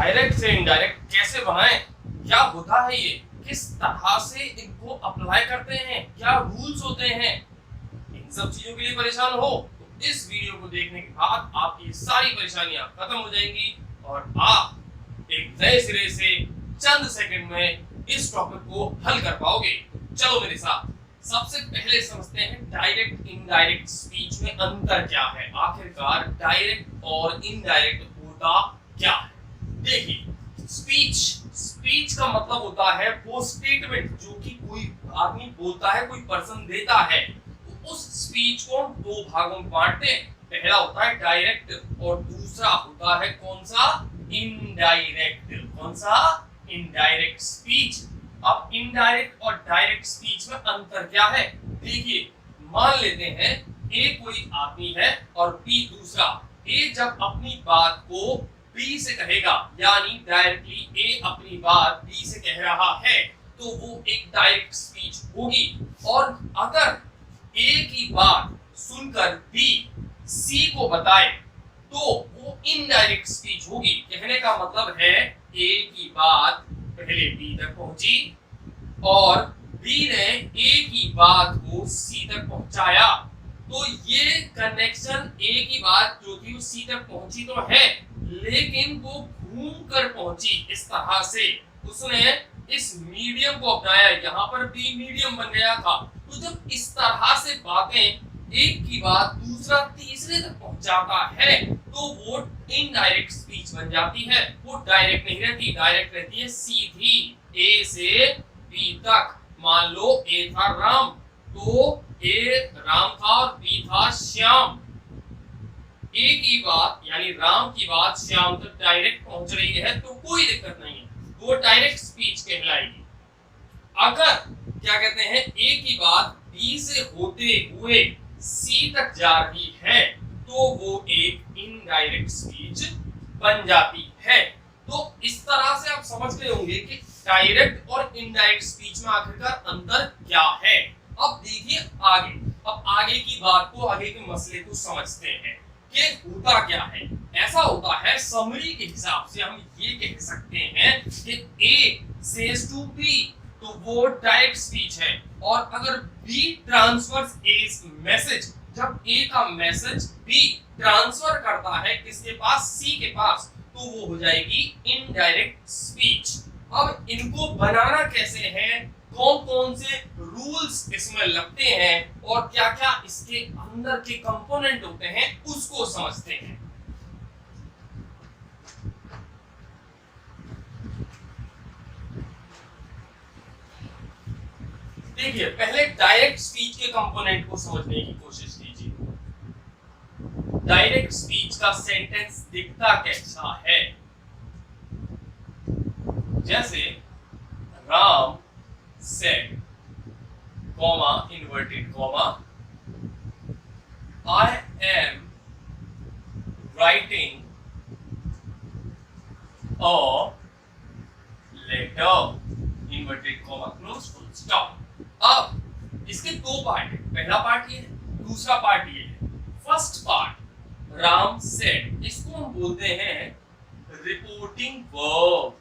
Direct से indirect कैसे बनाएं, क्या होता है ये, किस तरह से इनको अप्लाई करते हैं, क्या रूल्स होते हैं, इन सब चीजों के लिए परेशान हो तो इस वीडियो को देखने के बाद आपकी सारी परेशानियां खत्म हो जाएंगी और आप एक नए सिरे से चंद सेकंड में इस टॉपिक को हल कर पाओगे। चलो मेरे साथ। सबसे पहले समझते हैं डायरेक्ट इनडायरेक्ट स्पीच में अंतर क्या है, आखिरकार डायरेक्ट और इनडायरेक्ट होता क्या है। देखिए, स्पीच का मतलब होता है वो स्टेटमेंट जो कि कोई आदमी बोलता है, कोई पर्सन देता है। तो उस स्पीच को हम दो भागों में बांटते हैं। पहला होता है डायरेक्ट और दूसरा होता है कौन सा, इनडायरेक्ट। कौन सा, इनडायरेक्ट स्पीच। अब इनडायरेक्ट और डायरेक्ट स्पीच में अंतर क्या है, देखिए मान लेते हैं ए कोई आदमी है और बी दूसरा। ए जब अपनी बात को बी से कहेगा, यानी डायरेक्टली ए अपनी बात बी से कह रहा है, तो वो एक डायरेक्ट स्पीच होगी। और अगर ए की बात सुनकर बी सी को बताए तो वो इनडायरेक्ट स्पीच होगी। कहने का मतलब है ए की बात पहले बी तक पहुंची और बी ने ए की बात को सी तक पहुंचाया, तो ये कनेक्शन ए की बात जो थी वो सी तक पहुंची तो है, लेकिन वो घूम कर पहुंची। इस तरह से उसने इस मीडियम को अपनाया, यहाँ पर बी मीडियम बन गया था। तो जब इस तरह से बातें एक की बात दूसरा तीसरे तक पहुंचाता है तो वो इनडायरेक्ट स्पीच बन जाती है। वो डायरेक्ट नहीं रहती, डायरेक्ट रहती है सीधी ए से बी तक। मान लो ए था राम, तो ए राम था और बी था श्याम। ए की बात यानी राम की बात श्याम तक डायरेक्ट पहुंच रही है तो कोई दिक्कत नहीं है, वो डायरेक्ट स्पीच कहलाएगी। अगर क्या कहते हैं ए की बात बी से होते हुए सी तक जा रही है तो वो एक इनडायरेक्ट स्पीच बन जाती है। तो इस तरह से आप समझ गए होंगे कि डायरेक्ट और इनडायरेक्ट स्पीच में आखिरकार अंतर क्या है। अब देखिए आगे, अब आगे की बात को, आगे के मसले को समझते हैं कि होता क्या है। ऐसा होता है, समरी के हिसाब से हम ये कह सकते हैं कि A says to B तो वो डायरेक्ट स्पीच है, और अगर B ट्रांसफर्स A's मैसेज, जब A का मैसेज B ट्रांसफर करता है किसके पास, C के पास, तो वो हो जाएगी इनडायरेक्ट स्पीच। अब इनको बनाना कैसे है, कौन कौन से रूल्स इसमें लगते हैं और क्या क्या इसके अंदर के कंपोनेंट होते हैं उसको समझते हैं। देखिए, पहले डायरेक्ट स्पीच के कंपोनेंट को समझने की कोशिश कीजिए। डायरेक्ट स्पीच का सेंटेंस दिखता कैसा है, जैसे Ram said, comma, inverted comma, I am writing a letter, inverted comma, close full stop। अब इसके दो पार्ट है, पहला पार्ट ये है, दूसरा पार्ट ये है। फर्स्ट पार्ट राम said, इसको हम बोलते हैं रिपोर्टिंग वर्ब।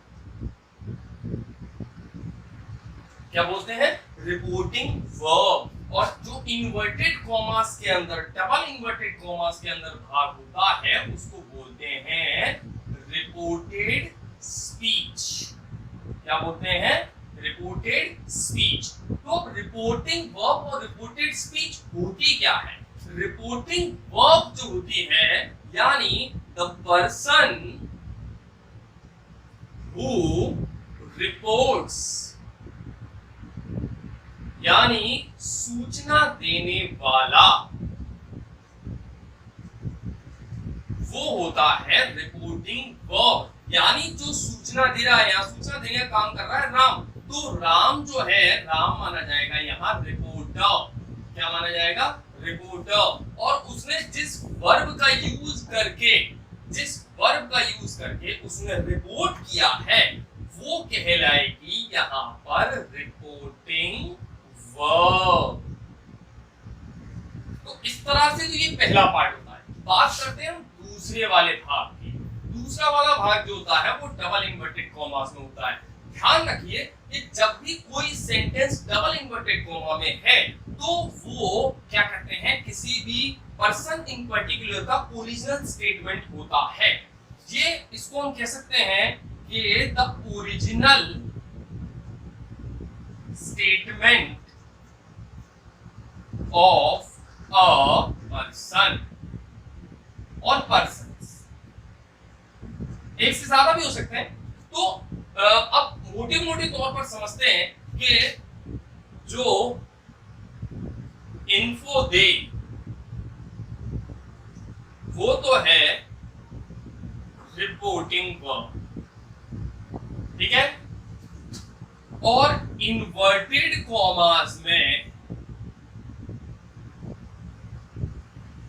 क्या बोलते हैं, रिपोर्टिंग वर्ब। और जो इन्वर्टेड कॉमास के अंदर, डबल इन्वर्टेड कॉमास के अंदर भाग होता है उसको बोलते हैं रिपोर्टेड स्पीच। क्या बोलते हैं, रिपोर्टेड स्पीच। तो रिपोर्टिंग वर्ब और रिपोर्टेड स्पीच होती क्या है, रिपोर्टिंग वर्ब जो होती है यानी द पर्सन हु रिपोर्ट्स, यानी सूचना देने वाला, वो होता है रिपोर्टिंग वर्ब। यानी जो सूचना दे रहा है, या सूचना देने का काम कर रहा है राम, तो राम जो है, राम माना जाएगा यहाँ रिपोर्टर। क्या माना जाएगा, रिपोर्टर। और उसने जिस वर्ब का यूज करके उसने रिपोर्ट किया है वो कहलाएगी यहाँ पर रिपोर्टिंग वर्ब। तो इस तरह से तो ये पहला पार्ट होता है। बात करते हैं हम दूसरे वाले भाग की। दूसरा वाला भाग जो होता है वो डबल इन्वर्टेड कॉमास में होता है। ध्यान रखिए कि जब भी कोई सेंटेंस डबल इन्वर्टेड कॉमा में है तो वो क्या कहते हैं, किसी भी पर्सन इन पर्टिकुलर का ओरिजिनल स्टेटमेंट होता है। ये इसको हम कह सकते हैं कि the original statement of a person और पर्सन्स। एक से ज्यादा भी हो सकते हैं। तो अब मोटे तौर पर समझते हैं कि जो इन्फो दे वो तो है रिपोर्टिंग वर्ब, ठीक है, और इन्वर्टेड कॉमास में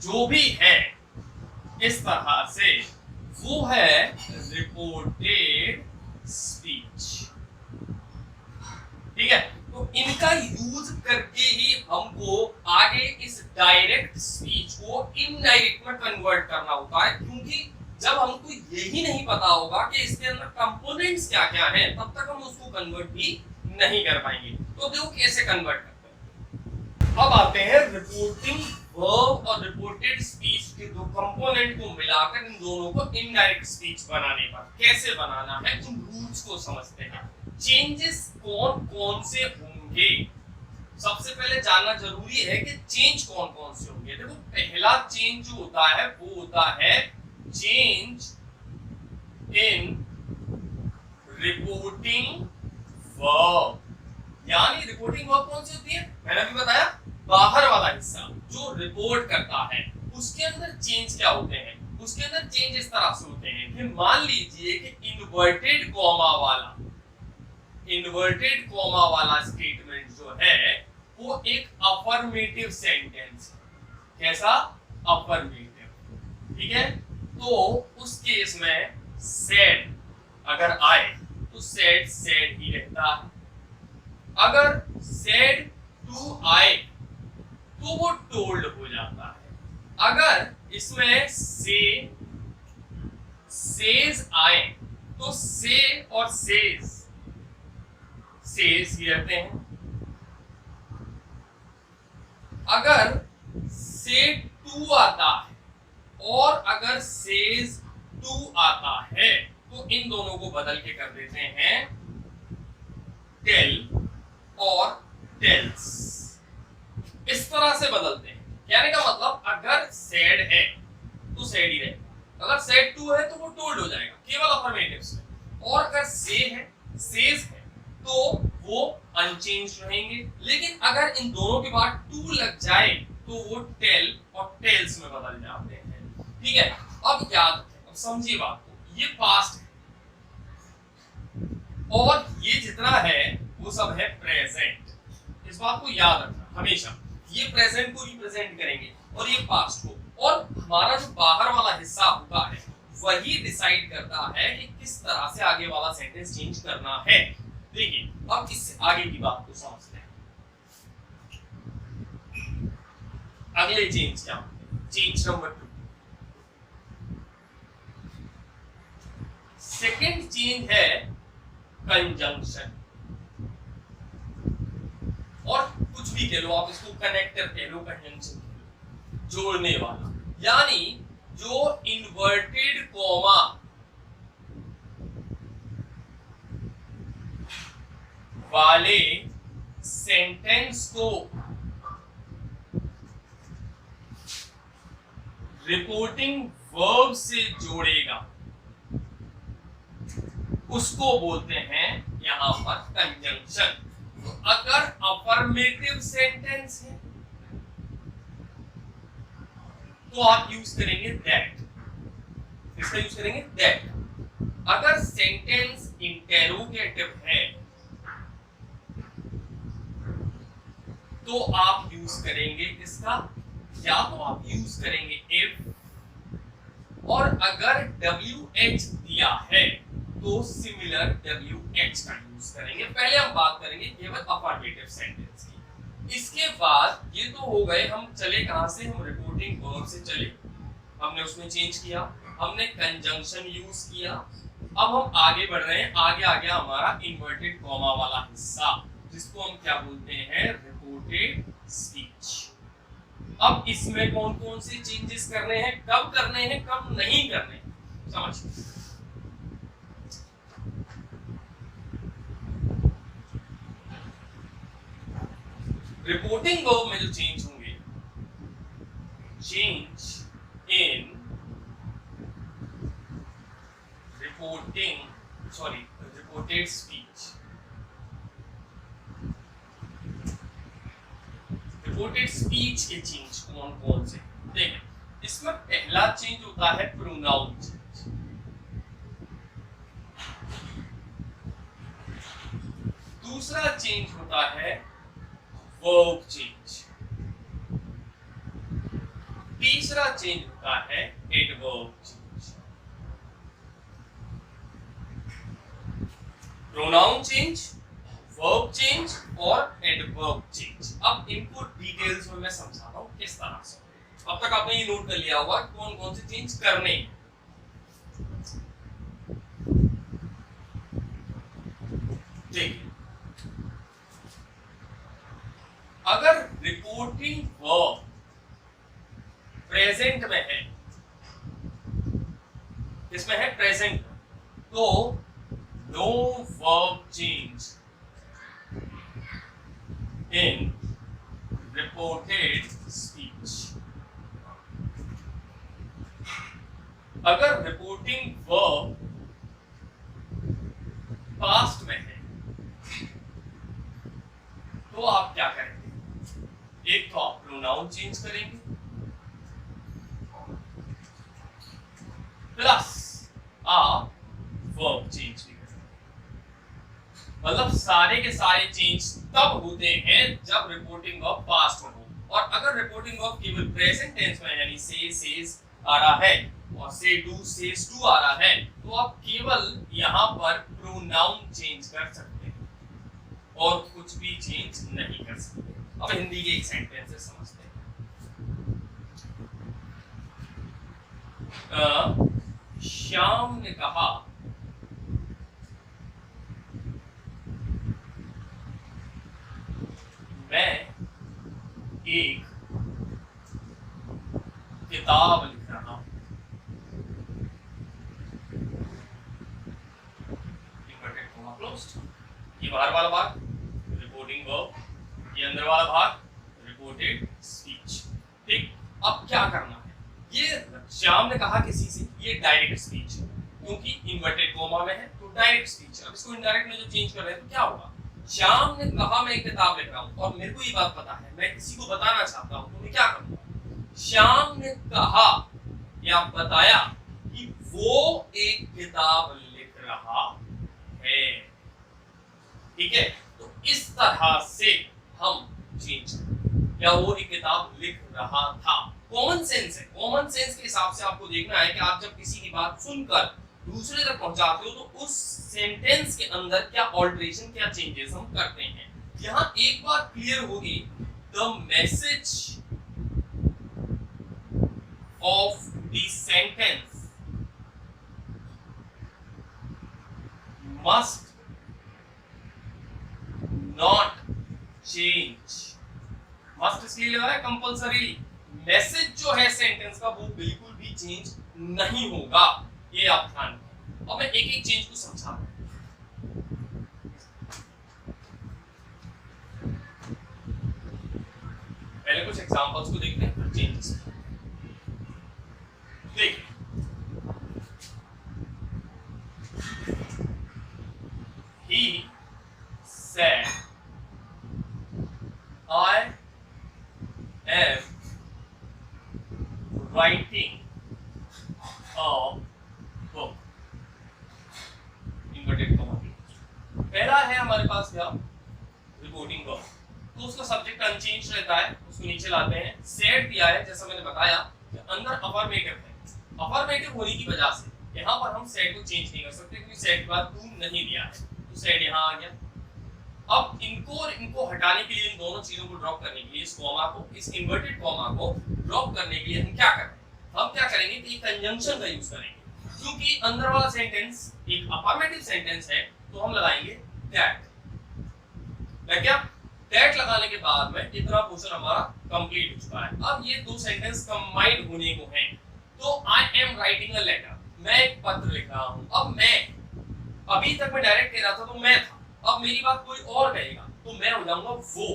जो भी है इस तरह से वो है रिपोर्टेड स्पीच, ठीक है। तो इनका यूज करके ही हमको आगे इस डायरेक्ट स्पीच को इनडायरेक्ट में कन्वर्ट करना होता है, क्योंकि जब हमको यही नहीं पता होगा कि इसके अंदर कंपोनेंट्स क्या क्या हैं, तब तक हम उसको कन्वर्ट भी नहीं कर पाएंगे। तो देखो कैसे कन्वर्ट करते हैं। अब आते हैं रिपोर्टिंग वर्ब और रिपोर्टेड स्पीच के दो कंपोनेंट को मिलाकर इन दोनों को इनडायरेक्ट स्पीच बनाने पर कैसे बनाना है, उन रूल्स को समझते हैं। चेंजेस कौन कौन से होंगे, सबसे पहले जानना जरूरी है कि चेंज कौन कौन से होंगे। देखो पहला चेंज जो होता है वो होता है चेंज इन रिपोर्टिंग वर्ब। यानी रिपोर्टिंग वर्ब कौन सी होती है, मैंने अभी बताया, बाहर वाला हिस्सा जो रिपोर्ट करता है उसके अंदर चेंज क्या होते हैं। उसके अंदर चेंज इस तरह से होते हैं कि मान लीजिए कि इन्वर्टेड कॉमा वाला स्टेटमेंट जो है वो एक अफर्मेटिव सेंटेंस है। कैसा? अफर्मेटिव, ठीक है। तो उस केस में सेड अगर आए तो सेड सेड ही रहता है। अगर सेड टू आए तो वो टोल्ड हो जाता है। अगर इसमें से सेज आए तो से और सेज ही रहते हैं। अगर से टू आता है और अगर सेज टू आता है तो इन दोनों को बदल के कर देते हैं टेल और टेल्स। इस तरह से बदलते हैं। कहने का मतलब अगर सेड है तो सेड ही रहेगा, अगर सेड टू है तो वो टोल्ड हो जाएगा केवल अफर्मेटिव्स में, और अगर से है सेज है तो वो अनचेंज रहेंगे। लेकिन अगर इन दोनों के बाद टू लग जाए तो वो टेल और टेल्स में बदल जाते हैं, ठीक है। अब याद रखें, अब समझिए बात को, ये पास्ट है और ये जितना है वो सब है प्रेजेंट। इस बात को याद रखना हमेशा, ये प्रेजेंट को रिप्रेजेंट करेंगे और ये पास्ट को, और हमारा जो बाहर वाला हिस्सा होता है वही डिसाइड करता है कि किस तरह से आगे वाला सेंटेंस चेंज करना है। देखिए अब इससे आगे की बात को समझते हैं। अगले चेंज क्या होंगे? चेंज नंबर 2, सेकेंड चेंज है कंजंक्शन, और कुछ भी कह लो आप, इसको कनेक्टर कह लो, कंजंक्शन कह लो, जोड़ने वाला। यानी जो इन्वर्टेड कॉमा वाले सेंटेंस को रिपोर्टिंग वर्ब से जोड़ेगा उसको बोलते हैं यहां पर कंजंक्शन। तो अगर अफर्मेटिव सेंटेंस है तो आप यूज करेंगे दैट, इसका यूज करेंगे दैट। अगर सेंटेंस इंटेरोगेटिव है तो आप यूज करेंगे इसका, या तो आप यूज करेंगे इफ, और अगर WH दिया है तो सिमिलर WH का यूज करेंगे। पहले हम बात करेंगे केवल अफर्मेटिव सेंटेंस की। इसके बाद ये तो हो गए, हम चले कहां से, हम रिपोर्टिंग वर्ब से चले, हमने उसमें चेंज किया। हमने कंजंक्शन यूज किया। अब हम आगे बढ़ रहे हैं, आगे आ गया हमारा इन्वर्टेड कॉमा वाला हिस्सा, जिसको हम क्या बोलते हैं, रिपोर्टेड स्पीच। अब इसमें कौन कौन से चेंजेस करने हैं, कब करने हैं, कब नहीं करने, समझ। रिपोर्टिंग वर्ब में जो चेंज होंगे, change in reported speech. Reported speech के चेंज कौन कौन से, देखें। इसमें पहला चेंज होता है प्रोनाउन चेंज, दूसरा चेंज होता है वर्ब चेंज, तीसरा चेंज होता है adverb change. Pronoun change, verb change और एडवर्ब चेंज। अब इनको डिटेल्स में मैं समझाता हूं किस तरह से। अब तक आपने ये नोट कर लिया होगा कौन कौन से चेंज करने हैं। देखिए, अगर रिपोर्टिंग वर्ब प्रेजेंट में है, इसमें है प्रेजेंट, तो no verb change in reported speech. अगर रिपोर्टिंग वर्ब पास्ट में है तो आप क्या करेंगे, एक तो आप प्रोनाउन चेंज करेंगे प्लस आप वर्ब चेंज भी करेंगे। मतलब सारे के सारे चेंज तब होते हैं जब रिपोर्टिंग वर्ब पास्ट में हो। और अगर रिपोर्टिंग वर्ब केवल प्रेजेंट टेंस में यानी से, सेज आ रहा है और से, डू, सेज, टू आ रहा है, तो आप केवल यहां पर प्रोनाउन चेंज कर सकते हैं और कुछ भी चेंज नहीं कर सकते। अब हिंदी के एक सेंटेंस से समझते हैं। श्याम ने कहा मैं एक किताब लिख रहा हूं। ये बाहर वाला भाग रिपोर्टिंग वर्ब, ये अंदर वाला भाग रिपोर्टेड स्पीच। ठीक, अब क्या करना है, ये श्याम ने कहा किसी से, ये डायरेक्ट स्पीच है क्योंकि इन्वर्टेड कोमा में है तो डायरेक्ट स्पीच है। अब इसको इनडायरेक्ट में जो चेंज कर रहे हैं तो क्या होगा, श्याम ने कहा मैं एक किताब लिख रहा हूं और मेरे को ये बात पता है, मैं किसी को बताना चाहता हूं, तो मैं क्या करूंगा, श्याम ने कहा या बताया कि वो एक किताब लिख रहा है। ठीक है, तो इस तरह से हम चेंज करें, या वो एक किताब लिख रहा था। कॉमन सेंस है, कॉमन सेंस के हिसाब से आपको देखना है कि आप जब किसी की बात सुनकर दूसरे तक पहुंचाते हो तो उस सेंटेंस के अंदर क्या ऑल्टरेशन, क्या चेंजेस हम करते हैं। यहां एक बात क्लियर होगी, the message of the sentence must not change. Must इसलिए लगा है कंपल्सरी, मैसेज जो है सेंटेंस का वो बिल्कुल भी चेंज नहीं होगा, ये आप ध्यान रखें। अब मैं एक एक चेंज को समझा रहा हूं। पहले कुछ एग्जांपल्स को देखते हैं, फिर चेंजेस। देखिए, he said I am writing a book। Inverted comma. पहला है हमारे पास क्या, रिपोर्टिंग वर्ब, तो उसका सब्जेक्ट अनचेंज रहता है, उसको नीचे लाते हैं। सेड दिया है, जैसा मैंने बताया कि अंदर अफर्मेटिव है, अफर्मेटिव होने की वजह से यहाँ पर हम सेड को चेंज नहीं कर सकते क्योंकि सेड के बाद टू नहीं दिया है, तो सेड यहाँ आ गया। अब इनको और इनको हटाने के लिए, इन दोनों चीजों को ड्रॉप करने के लिए, इस कॉमा को, इस इन्वर्टेड कॉमा को ड्रॉप करने के लिए हम क्या करते हैं, हम क्या करेंगे कि कंजंक्शन का यूज करेंगे, क्योंकि अंदर वाला सेंटेंस एक अफर्मेटिव सेंटेंस है तो हम लगाएंगे दैट। लग गया? दैट लगाने के बाद में इतना पोर्शन हमारा कंप्लीट हो चुका है। अब ये दो सेंटेंस कंबाइंड होने को हैं, तो I am writing a letter, मैं एक पत्र लिख रहा हूं। अब मैं, अभी तक मैं डायरेक्ट कह रहा था तो मैं था, अब मेरी बात कोई और कहेगा तो मैं हो जाऊंगा वो।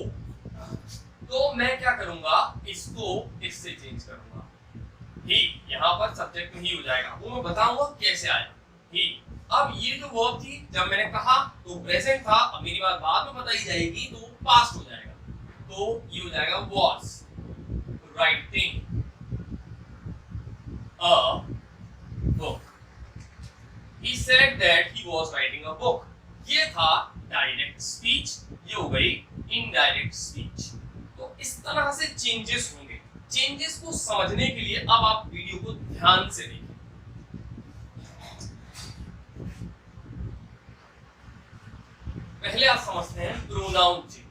तो मैं क्या करूंगा, इसको इससे चेंज करूंगा, ही, यहाँ पर सब्जेक्ट में ही हो जाएगा, वो मैं बताऊंगा कैसे आया ही। अब ये जो वर्ब थी, जब मैंने कहा तो प्रेजेंट था, अब मेरी बात बाद में बताई जाएगी तो पास्ट हो जाएगा, तो ये हो जाएगा was writing a book। He said that he was writing a book। ये था डायरेक्ट स्पीच, ये हो गई इनडायरेक्ट स्पीच। तो इस तरह से चेंजेस होंगे। चेंजेस को समझने के लिए अब आप वीडियो को ध्यान से देखिए। पहले आप समझते हैं प्रोनाउन चेंज।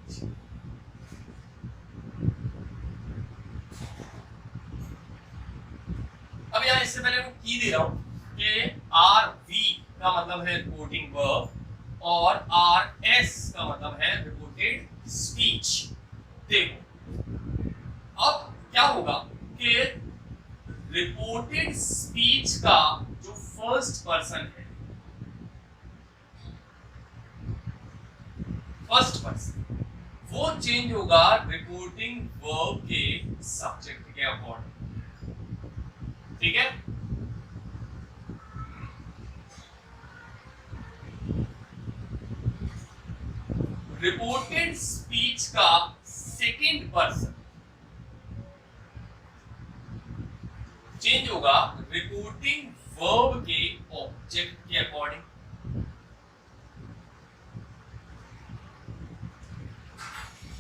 अब यहां इससे पहले मैं की दे रहा हूं कि आर वी का मतलब है रिपोर्टिंग वर्ब और आर एस का मतलब है रिपोर्टेड स्पीच। देखो अब क्या होगा कि रिपोर्टेड स्पीच का जो फर्स्ट पर्सन है, फर्स्ट पर्सन, वो चेंज होगा रिपोर्टिंग वर्ब के सब्जेक्ट के अकॉर्डिंग। ठीक है? रिपोर्टेड स्पीच का सेकंड पर्सन चेंज होगा रिपोर्टिंग वर्ब के ऑब्जेक्ट के अकॉर्डिंग।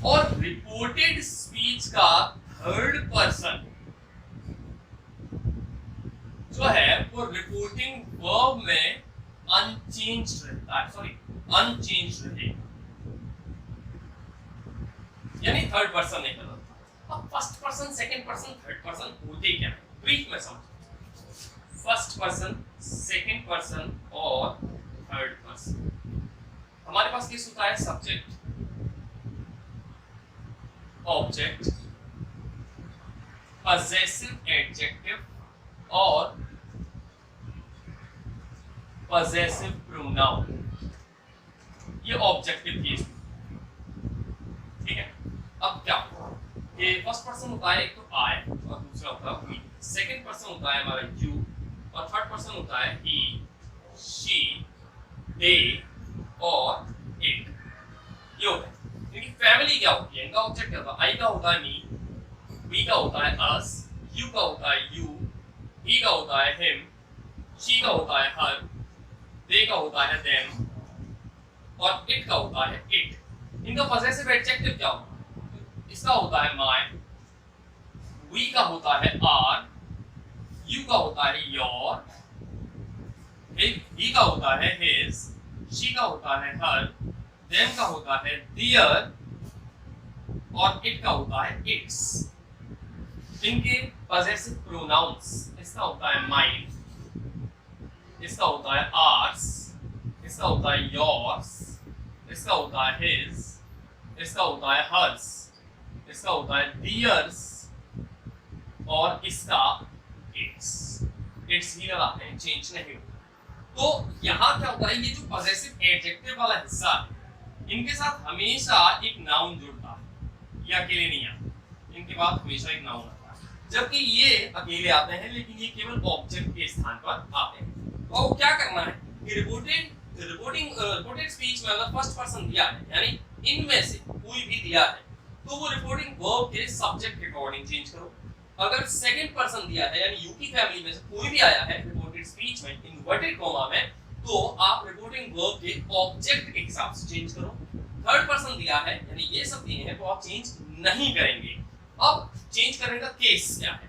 और रिपोर्टेड स्पीच का थर्ड पर्सन जो है वो रिपोर्टिंग वर्ब में अनचेंज्ड रहता है, सॉरी अनचेंज्ड रहेगा, यानी थर्ड पर्सन नहीं बदलता। अब first person, second person, third person होते क्या है, ब्रीफ में समझो। फर्स्ट पर्सन, सेकंड पर्सन और थर्ड पर्सन। हमारे पास किस होता है, सब्जेक्ट, ऑब्जेक्ट, पजेसिव एडजेक्टिव और पजेसिव प्रोनाउन। ये ऑब्जेक्टिव केस। ठीक है? अब क्या ये फर्स्ट पर्सन होता है, एक तो आई और दूसरा होता है वी। सेकंड पर्सन होता है हमारा यू और थर्ड पर्सन होता है ही, शी, दे और इट। ये होता है। इनकी फैमिली क्या होती है, इनका ऑब्जेक्ट क्या होता है, आई का होता है मी, वी का होता है अस, यू का होता है यू, ही का होता है हिम, शी का होता है हर, दे का होता है देम और इट का होता है इट। इनका पजेसिव एडजेक्टिव क्या होता है, इसका होता है माय, वी का होता है आर, यू का होता है योर, ही का होता है हिज, शी का होता है हर, देम का होता है देयर और इट का होता है इट्स। इनके पजेसिव प्रोनाउंस, इसका होता है माइन, इसका होता है आर्स, इसका होता है योर्स, इसका होता है हिज, इसका होता है हर्स, इसका होता है दियर्स और इसका इट्स। इट्स ही लगाते हैं, चेंज नहीं होता। तो यहाँ क्या होता है, ये जो पजेसिव एडजेक्टिव वाला हिस्सा है, इनके साथ हमेशा एक नाउन जुड़ता है, ये अकेले नहीं आते, इनके बाद हमेशा एक नाउन आता है, जबकि ये अकेले आते हैं लेकिन ये केवल ऑब्जेक्ट के स्थान पर आते हैं। तो क्या करना है कि रिपोर्टेड स्पीच में अगर फर्स्ट पर्सन दिया है, यानी इनमें से कोई भी दिया है, तो वो रिपोर्टिंग वर्ब के सब्जेक्ट के अकॉर्डिंग चेंज करो। अगर सेकंड पर्सन दिया है, यानी यू की फैमिली में से कोई भी आया है रिपोर्टेड स्पीच में इन्वर्टेड कॉमा में, तो आप रिपोर्टिंग वर्ब के ऑब्जेक्ट के हिसाब से चेंज करो। थर्ड पर्सन दिया है, यानी ये सब दिए हैं, तो आप चेंज नहीं करेंगे। अब चेंज करने का केस क्या है,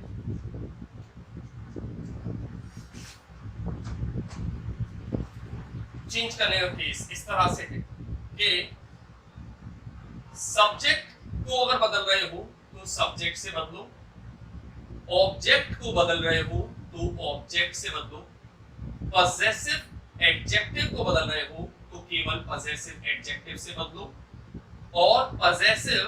चेंज करने का केस इस तरह से है कि सब्जेक्ट को अगर बदल रहे हो तो सब्जेक्ट से बदलो ऑब्जेक्ट को बदल रहे हो तो ऑब्जेक्ट से बदलो, पजेसिव एडजेक्टिव को बदल रहे हो तो केवल पजेसिव एडजेक्टिव से बदलो, और पजेसिव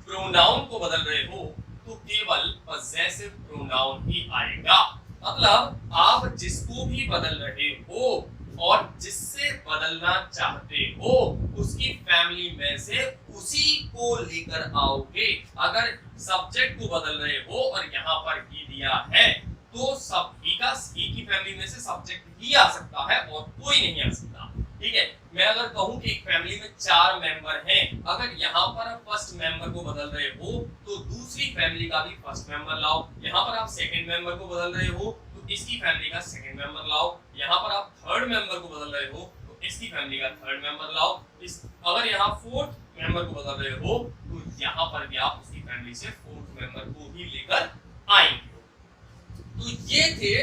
प्रोनाउन को बदल रहे हो तो केवल पजेसिव प्रोनाउन ही आएगा। मतलब आप जिसको भी बदल रहे हो और जिससे बदलना चाहते हो उसकी फैमिली में से उसी को लेकर आओगे। अगर सब्जेक्ट को बदल रहे हो और यहाँ पर ही दिया है तो सभी का ही की फैमिली में से सब्जेक्ट ही आ सकता है और कोई नहीं आ सकता। ठीक है, मैं अगर कहूं कि एक फैमिली में 4 मेंबर हैं, अगर यहाँ पर आप फर्स्ट मेंबर को बदल रहे हो तो दूसरी फैमिली का भी फर्स्ट मेंबर लाओ। यहाँ पर आप सेकंड मेंबर को बदल रहे हो तो इसकी फैमिली का सेकंड मेंबर लाओ। यहाँ पर आप थर्ड मेंबर को बदल रहे हो तो इसकी फैमिली का थर्ड मेंबर लाओ। अगर यहाँ फोर्थ मेंबर को बदल रहे हो तो यहाँ पर भी आप उसकी फैमिली से फोर्थ मेंबर को ही लेकर आएंगे। तो ये थे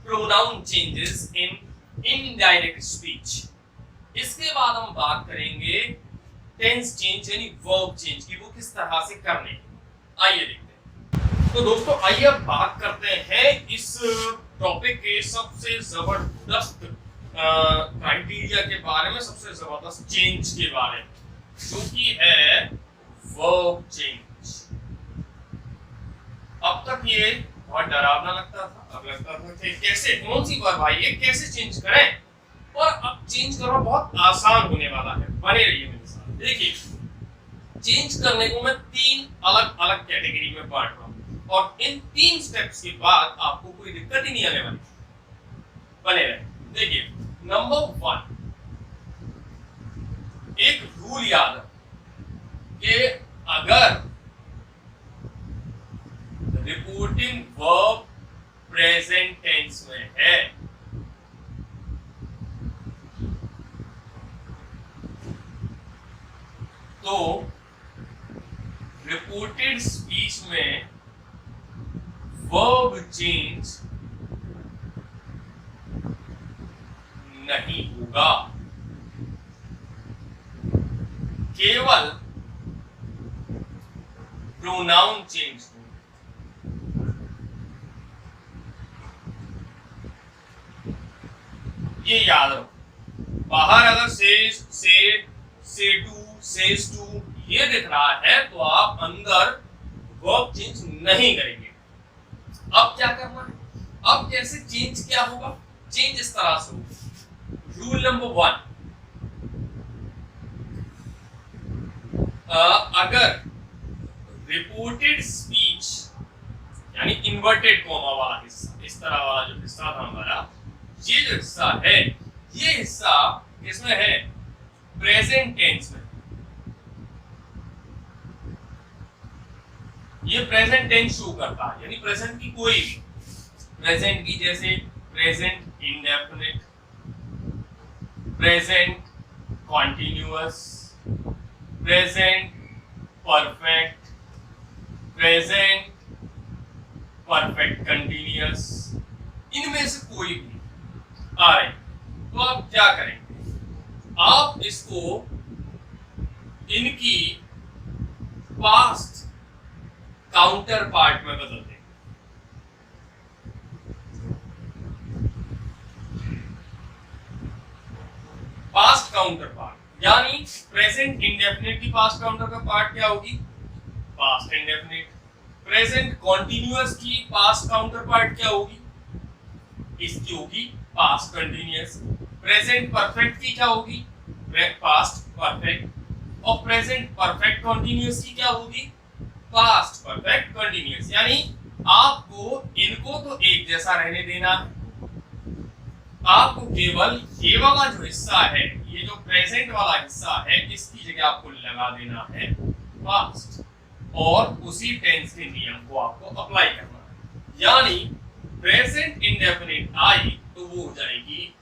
pronoun changes in indirect speech. इसके बाद हम बात करेंगे टेंस चेंज यानी वर्ब चेंज की, वो किस तरह से करने हैं। आइए देखते हैं। तो दोस्तों आइए अब बात करते हैं इस टॉपिक के सबसे जबरदस्त क्राइटेरिया के बारे में, सबसे जबरदस्त चेंज के बारे में, जो कि है वर्ब चेंज। अब तक ये बहुत डरावना लगता था, अब लगता था कि कैसे, कौन सी वर्ब आई है, कैसे चेंज करें, और अब चेंज करना बहुत आसान होने वाला है। बने रहिए मेरे साथ। देखिए, चेंज करने को मैं 3 अलग अलग कैटेगरी में बांट रहा हूं और इन 3 स्टेप्स के बाद आपको कोई दिक्कत ही नहीं आने वाली। बने रहे। देखिए, नंबर 1, एक रूल याद है कि अगर रिपोर्टिंग वर्ब प्रेजेंट टेंस में है तो रिपोर्टेड स्पीच में वर्ब चेंज नहीं होगा, केवल प्रोनाउन चेंज होगा। ये याद रखो। बाहर अगर से टू, सेज टू ये दिख रहा है तो आप अंदर वर्ब चेंज नहीं करेंगे। अब क्या करना है, अब कैसे चेंज क्या होगा, चेंज इस तरह से होगा। रूल नंबर 1, अगर रिपोर्टेड स्पीच यानी इन्वर्टेड कॉमा वाला हिस्सा, इस तरह वाला जो हिस्सा था हमारा, ये जो हिस्सा है, ये हिस्सा इसमें है प्रेजेंट टेंस में, ये प्रेजेंट टेंस शो करता है, यानी प्रेजेंट की कोई भी, प्रेजेंट की जैसे present indefinite, present continuous, present perfect, present perfect continuous, इनमें से कोई भी आ रहे तो आप क्या करेंगे, आप इसको इनकी पास्ट काउंटर पार्ट में बदल देंगे। पास्ट काउंटर पार्ट यानी प्रेजेंट इंडेफिनिट की पास्ट काउंटर का पार्ट क्या होगी, पास्ट इंडेफिनिट। प्रेजेंट कॉन्टिन्यूअस की पास्ट काउंटर पार्ट क्या होगी, इसकी होगी पास्ट कंटिन्यूअस। प्रेजेंट परफेक्ट की क्या होगी, पास्ट परफेक्ट। और प्रेजेंट परफेक्ट कंटिन्यूअस की क्या होगी, पास्ट परफेक्ट कंटिन्यूअस। यानी आपको इनको तो एक जैसा रहने देना है, आपको केवल ये वाला जो हिस्सा है, ये जो प्रेजेंट वाला हिस्सा है, इसकी जगह आपको लगा देना है पास्ट, और उसी टेंस के नियम को आपको अप्लाई करना है। यानी प्रेजेंट इंडेफिनिट आई तो वो हो जाएगी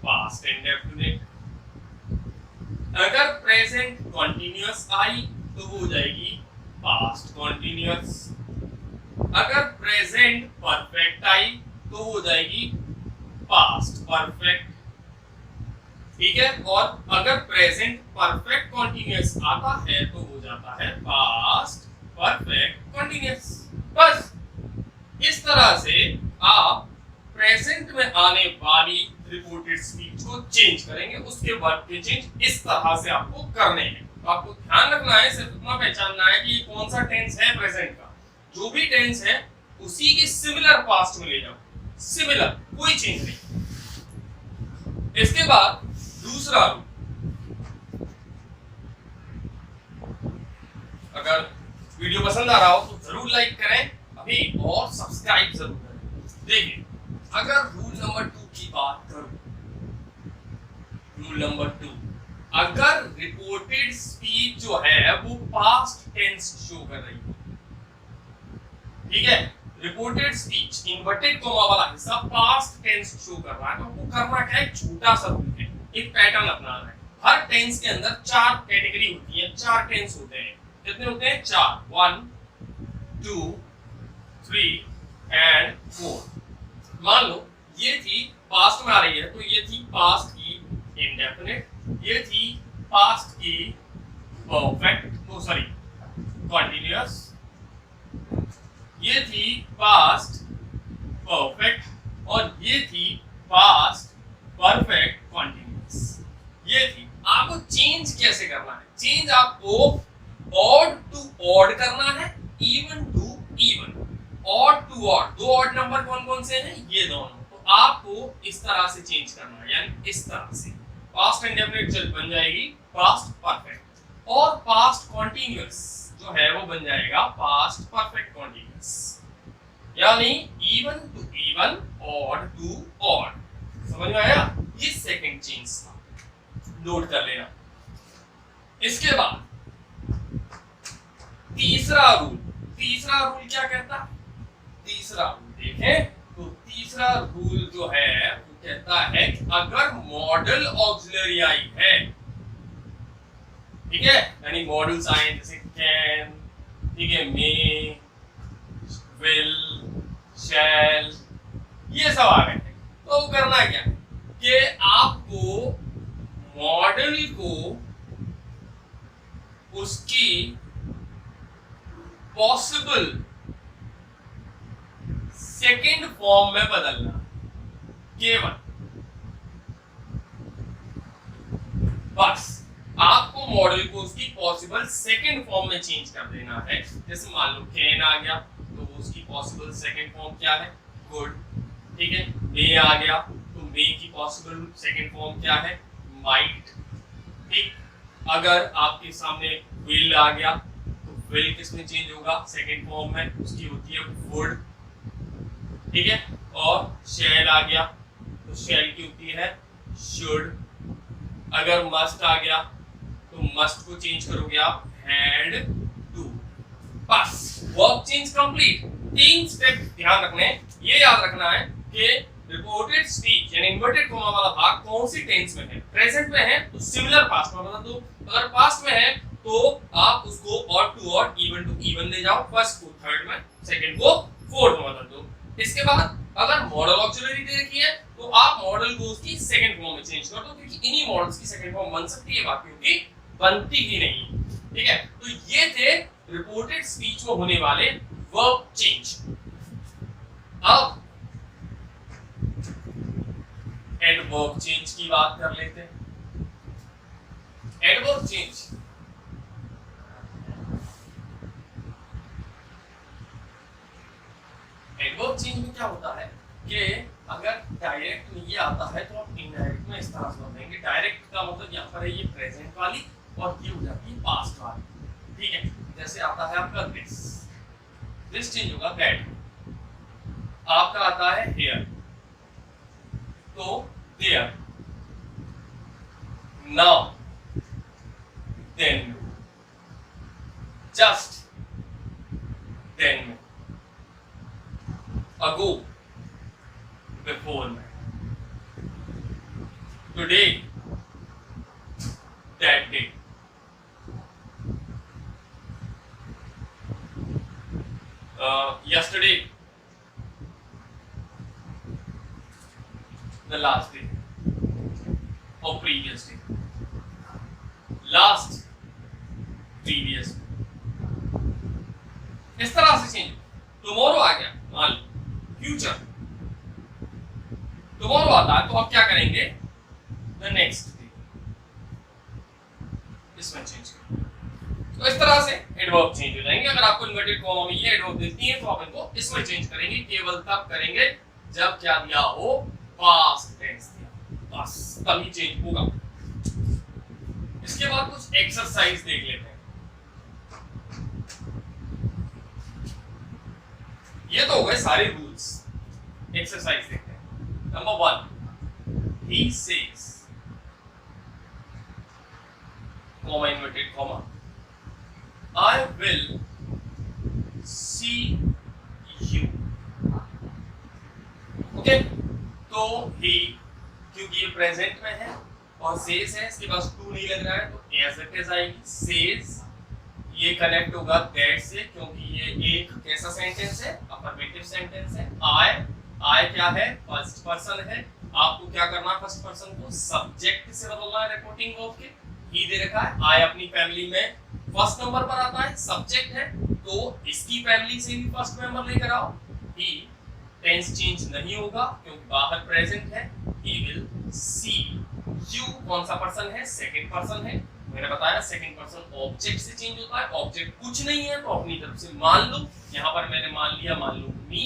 पास्ट इंडेफिनिट, अगर प्रेजेंट कॉन्टिन्यूअस आई तो वो हो जाएगी पास्ट कॉन्टिन्यूअस, अगर प्रेजेंट परफेक्ट आई तो हो जाएगी पास्ट परफेक्ट। ठीक है, और अगर प्रेजेंट परफेक्ट कॉन्टिन्यूअस आता है तो हो जाता है पास्ट परफेक्ट कंटिन्यूअस। बस इस तरह से आप प्रेजेंट में आने वाली रिपोर्टेड स्पीच को चेंज करेंगे। उसके वर्ब के चेंज इस तरह से आपको करने हैं। तो आपको ध्यान रखना है, सिर्फ इतना पहचानना है कि कौन सा टेंस है प्रेजेंट का। जो भी टेंस है उसी के सिमिलर पास्ट में ले जाओ, सिमिलर, कोई चेंज नहीं। इसके बाद दूसरा रूल, अगर वीडियो पसंद आ रहा हो तो जरूर लाइक करें अभी और सब्सक्राइब जरूर करें। देखिए, अगर रूल नंबर 2 की बात करूं, रूल नंबर 2, अगर रिपोर्टेड स्पीच जो है वो पास्ट टेंस शो कर रही है, ठीक है, रिपोर्टेड स्पीच इन्वर्टेड कोमा वाला हिस्सा पास्ट टेंस शो कर रहा है, तो आपको करना क्या है, छोटा सा रूल है, एक पैटर्न अपनाना है। हर टेंस के अंदर 4 कैटेगरी होती है, 4 टेंस होते हैं। कितने होते हैं? 4, 1 2 3 एंड 4। मान लो ये थी पास्ट में आ रही है, तो ये थी पास्ट की इंडेफिनिट, ये थी पास्ट की परफेक्ट, सॉरी कंटीन्यूअस, ये थी पास्ट परफेक्ट और ये थी पास्ट परफेक्ट कंटीन्यूअस। ये थी। आपको चेंज कैसे करना है? चेंज आपको ऑड टू ऑड करना है, even to even, odd to odd. 2 odd number कौन कौन से हैं? ये दोनों। तो आपको इस तरह से चेंज करना है, यानी इस तरह से पास्ट इंडेफिनिट बन जाएगी पास्ट परफेक्ट, और पास्ट कंटीन्यूअस जो है वो बन जाएगा पास्ट परफेक्ट कंटीन्यूअस, यानी even to even, odd to odd. समझ में आया? ये सेकंड चेंज था, नोट कर लेना। इसके बाद तीसरा रूल क्या कहता है? तीसरा रूल देखें तो तीसरा रूल जो है वो कहता है कि अगर मॉडल ऑक्सिलरी आई है, ठीक है, यानी मॉडल्स आए जैसे कैन, ठीक है, मे, विल, शैल, ये सब आ गए हैं, तो करना क्या है कि आपको मॉडल को उसकी पॉसिबल सेकेंड फॉर्म में बदलना, केवल बस आपको मॉडल को उसकी पॉसिबल सेकेंड फॉर्म में चेंज कर देना है। जैसे मान लो कैन आ गया तो उसकी पॉसिबल सेकेंड फॉर्म क्या है? गुड, ठीक है। मे आ गया तो मे की पॉसिबल सेकेंड फॉर्म क्या है? माइट, ठीक। अगर आपके सामने विल आ गया तो विल किस में चेंज होगा? सेकेंड फॉर्म में, उसकी होती है वुड, ठीक है। और शैल आ गया तो शैल की होती है शुड। अगर मस्ट आ गया तो मस्ट को चेंज करोगे आप हैड टू। बस वर्ब चेंज कंप्लीट। 3 स्टेप ध्यान रखने, ये याद रखना है कि रिपोर्टेड स्पीच यानी इन्वर्टेड कोमा वाला भाग कौन सी टेंस में है? प्रेजेंट में है तो सिमिलर पास्ट में बदल दो, अगर पास्ट में है तो आप उसको odd to odd, even to even ले जाओ, फर्स्ट को थर्ड में, सेकंड को फोर्थ में बदल दो। इसके बाद अगर मॉडल ऑक्सिलरी दे रखी है तो आप मॉडल को उसकी सेकंड फॉर्म में चेंज कर दो, क्योंकि इन्हीं मॉडल्स की सेकंड फॉर्म बन सकती है, बाकियों की बनती ही नहीं, ठीक है। तो ये थे रिपोर्टेड स्पीच में होने वाले वर्ब चेंज। अब एडवर्ब चेंज की बात कर लेते हैं। एडवर्ब चेंज एडवर्ब चेंज में क्या होता है कि अगर डायरेक्ट में ये आता है तो आप इनडायरेक्ट में इस तरह से बदलेंगे। डायरेक्ट का मतलब यहाँ पर है ये प्रेजेंट वाली और ये हो जाती है पास्ट वाली, ठीक है। जैसे आता है आपका दिस चेंज होगा दैट, आपका आता है हियर तो there, now, then, just, then में, ago, before में, today, that day, yesterday, the last day, or previous day, last, previous, इस तरह से चेंज। टुमारो आ गया, मान लो फ्यूचर टुमारो आता है, तो अब क्या करेंगे, द नेक्स्ट डे, इसमें चेंज करेंगे। तो इस तरह से एडवर्ब चेंज हो जाएंगे। अगर आपको इन्वर्टेड कॉमा में ये एडवर्ब देती है तो आप इनको इसमें चेंज करेंगे, केवल तब करेंगे जब क्या दिया हो, पास्ट टेंस दिया, बस तभी चेंज होगा। इसके बाद कुछ एक्सरसाइज देख लेते हैं। ये तो हो गए सारे रूल्स, एक्सरसाइज देखते हैं। Number 1, he says, comma inverted comma, I will see you. Okay, तो he, क्योंकि ये प्रेजेंट में है और says है, इसके पास टू नहीं लग रहा है, तो as it is आएगी। says ये कनेक्ट होगा that से, क्योंकि ये एक कैसा सेंटेंस है, अफर्मेटिव सेंटेंस है। I क्या है, फर्स्ट पर्सन है। आपको क्या करना है, फर्स्ट पर्सन को सब्जेक्ट से बदलना है, रिपोर्टिंग वर्ब के। ही दे रखा है, I अपनी फैमिली में फर्स्ट नंबर पर आता है, सब्जेक्ट है, तो इसकी फैमिली से भी फर्स्ट मेंबर लेकर आओ। ही, टेंस चेंज नहीं होगा क्योंकि बाहर प्रेजेंट है। ही विल सी यू, कौन सा पर्सन है, सेकंड पर्सन है। मैंने बताया सेकंड पर्सन ऑब्जेक्ट से चेंज होता है, ऑब्जेक्ट कुछ नहीं है तो अपनी तरफ से मान लो। यहाँ पर मैंने मान लिया, मान लो मी,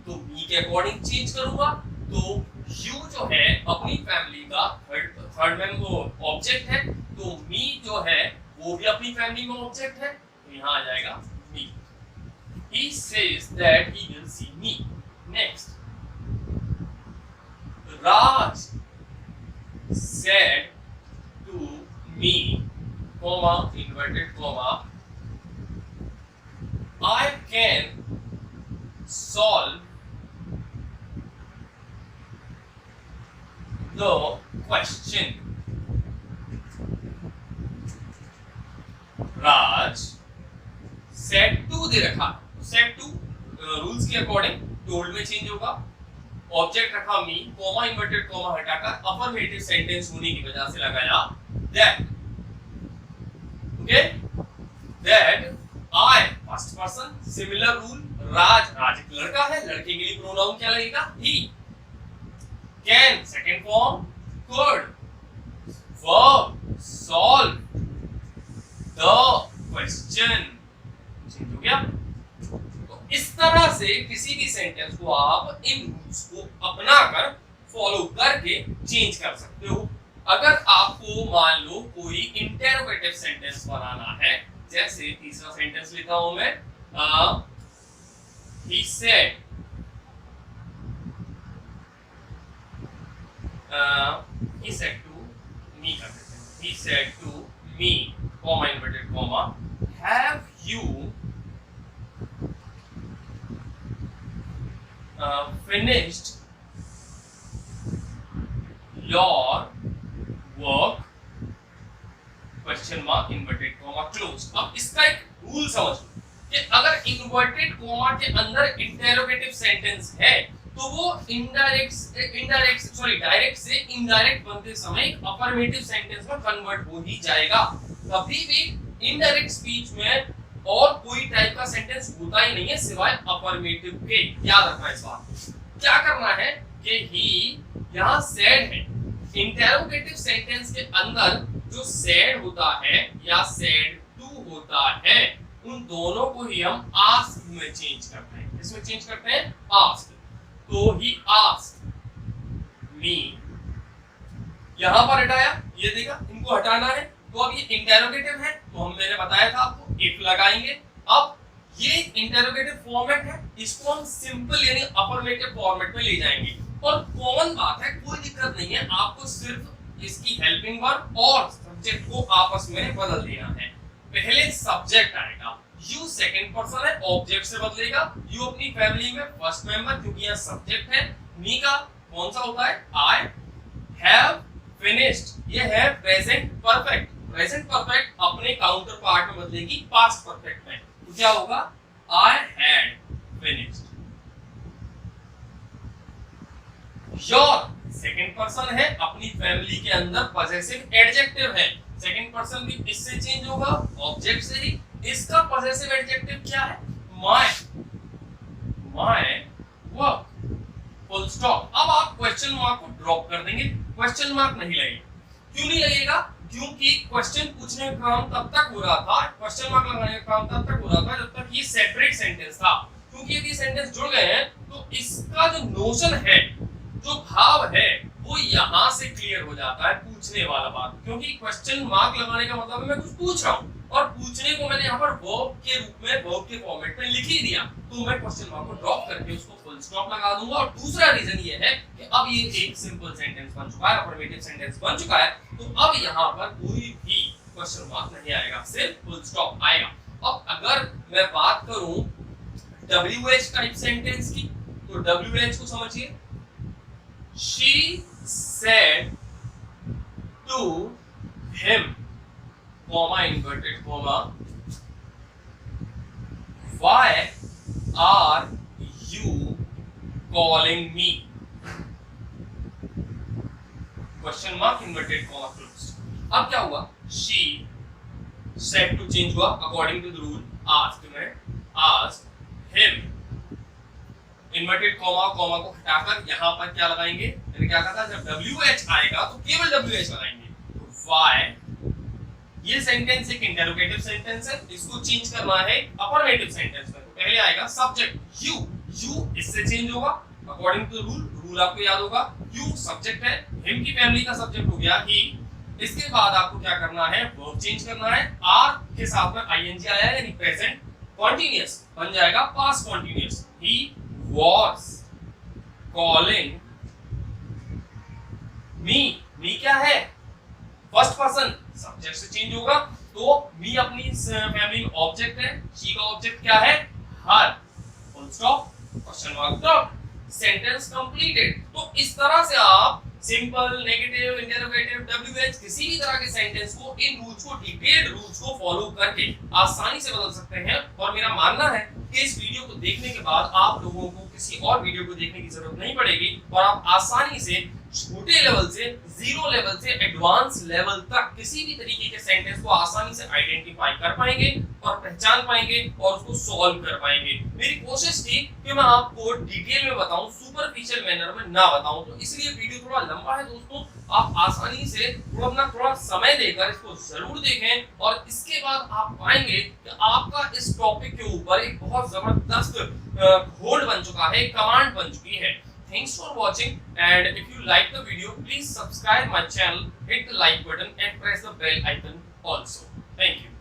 तो मी के अकॉर्डिंग चेंज करूंगा। तो यू जो है अपनी फैमिली का थर्ड मेंबर ऑब्जेक्ट है, तो मी जो है वो भी अपनी फैमिली में ऑब्जेक्ट है, तो यहाँ आ जाएगा me. He says that he will see me. Next, Raj said to me, comma inverted comma, I can solve the question. Raj said to they रखा, सेड टू रूल्स के अकॉर्डिंग टोल्ड में change होगा। Object रखा me, comma inverted comma हटाकर affirmative sentence होने की वजह से लगाया that. Okay, that I, first person, similar rule, Raj एक लड़का है, लड़के के लिए प्रोनाउन क्या लगेगा, he. Can, second form, could, verb, solve the question, change हो गया। तो इस तरह से किसी भी सेंटेंस को आप इन रूल्स को अपनाकर फॉलो करके चेंज कर सकते हो। अगर आपको मान लो कोई इंटेरोगेटिव सेंटेंस बनाना है, जैसे तीसरा सेंटेंस लेता हूं मैं, he said, he said to me कर देते हैं, he said to me, comma inverted comma, have you finished your work, question mark inverted comma closed। अब इसका एक रूल समझ लो कि अगर इन्वर्टेड कॉमा के अंदर इंटेरोगेटिव सेंटेंस है तो वो डायरेक्ट से इनडायरेक्ट बनते समय एक अफर्मेटिव सेंटेंस में कन्वर्ट हो ही जाएगा। कभी भी इनडायरेक्ट स्पीच में और कोई टाइप का सेंटेंस होता ही नहीं है सिवाय अफर्मेटिव के। याद रखना इस बात को। क्या करना है कि ही यहाँ सेड है, इंटेरोगेटिव सेंटेंस के अंदर जो सेड होता है या सेड टू होता है, उन दोनों को ही हम आस्क में चेंज करते हैं। इसमें चेंज करते हैं आस्क। तो ही आस्क मी, यहां पर हटाया, ये देखा, इनको हटाना है तो अब ये इंटेरोगेटिव है तो हम, मैंने बताया था आपको, इफ लगाएंगे। अब ये इंटेरोगेटिव फॉर्मेट है, इसको हम सिंपल यानी अफर्मेटिव फॉर्मेट में ले जाएंगे। और कॉमन बात है, कोई दिक्कत नहीं है, आपको सिर्फ इसकी हेल्पिंग वर्ब और सब्जेक्ट को आपस में बदल देना है। पहले सब्जेक्ट आएगा, यू सेकंड पर्सन है, ऑब्जेक्ट से बदलेगा। यू अपनी फैमिली में फर्स्ट मेंबर, क्योंकि यह सब्जेक्ट है। मी का कौन सा होता है, आई हैव फिनिश्ड, ये है प्रेजेंट परफेक्ट। प्रेजेंट परफेक्ट अपने काउंटर पार्ट में बदलेगी पास्ट परफेक्ट में, तो क्या होगा, I had finished. Your second person है, अपनी फैमिली के अंदर पॉसेसिव एडजेक्टिव है। सेकंड पर्सन भी इससे चेंज होगा, ऑब्जेक्ट से ही। इसका पॉसेसिव एडजेक्टिव क्या है, माय वर्क, फुल स्टॉप। अब आप क्वेश्चन मार्क को ड्रॉप कर देंगे, क्वेश्चन मार्क नहीं लगेगा। क्यों नहीं लगेगा? क्योंकि क्वेश्चन पूछने का काम तब तक हो रहा था, क्वेश्चन मार्क लगाने का काम तब तक हो रहा था जब तक ये सेपरेट सेंटेंस था। क्योंकि यदि सेंटेंस जुड़ गए हैं तो इसका जो नोशन है, जो भाव है, वो यहां से क्लियर हो जाता है पूछने वाला बात। क्योंकि क्वेश्चन मार्क लगाने का मतलब है मैं कुछ पूछ रहा हूं और पूछने को मैंने यहाँ पर वर्ब के रूप में, वर्ब के फॉर्मेट में लिख ही दिया, तो मैं क्वेश्चन मार्क को ड्रॉप करके उसको फुल स्टॉप लगा दूंगा। और दूसरा रीजन ये है कि अब ये एक सिंपल सेंटेंस बन चुका है, अफर्मेटिव सेंटेंस बन चुका है, तो अब यहाँ पर कोई भी क्वेश्चन मार्क नहीं आएगा, सिर्फ फुल स्टॉप आएगा। अब अगर मैं बात करूं WH टाइप सेंटेंस की, तो WH को समझिए, she said to him, comma inverted comma, why are you calling me, question mark inverted comma closed। अब क्या हुआ? she said to change हुआ according to the rule, asked में asked him, inverted comma, comma को हटाकर यहां पर क्या लगाएंगे? मैंने क्या कहा था, जब WH आएगा तो केवल WH लगाएंगे। तो why, ये सेंटेंस एक इंटरोगेटिव सेंटेंस है, इसको चेंज करना है अफर्मेटिव सेंटेंस में। तो पहले आएगा सब्जेक्ट यू, यू इससे चेंज होगा अकॉर्डिंग टू रूल, रूल आपको याद होगा, यू सब्जेक्ट है, हिम की फैमिली का सब्जेक्ट हो गया ही। इसके बाद आपको क्या करना है? वर्ब चेंज करना है, आर के साथ में ING आया है यानी प्रेजेंट कंटीन्यूअस बन जाएगा past continuous. He was calling me, me क्या है? फर्स्ट पर्सन, सब्जेक्ट से चेंज होगा तो me अपनी फैमिली में ऑब्जेक्ट है, she का ऑब्जेक्ट क्या है? her, full stop, question mark drop, sentence completed. तो इस तरह से आप सिंपल, नेगेटिव, इंटरोगेटिव, WH किसी भी तरह के सेंटेंस को, इन रूल्स को, डिटेल्ड रूल्स को फॉलो करके आसानी से बदल सकते हैं। और मेरा मानना है कि इस वीडियो को देखने के बाद आप लोगों को किसी और वीडियो को देखने की जरूरत नहीं पड़ेगी और आप आसानी से छोटे लेवल से, जीरो लेवल से एडवांस लेवल तक किसी भी तरीके के सेंटेंस को आसानी से आइडेंटिफाई कर पाएंगे और पहचान पाएंगे और उसको सॉल्व कर पाएंगे। मेरी कोशिश थी कि मैं आपको डिटेल में बताऊं, सुपरफिशियल मैनर में ना बताऊं, तो इसलिए वीडियो थोड़ा लंबा है दोस्तों। आप आसानी से थोड़ा समय देकर इसको जरूर देखें और इसके बाद आप पाएंगे कि आपका इस टॉपिक के ऊपर एक बहुत जबरदस्त होल्ड बन चुका है, कमांड बन चुकी है। Thanks for watching, and if you like the video, please subscribe my channel, hit the like button and press the bell icon also. Thank you.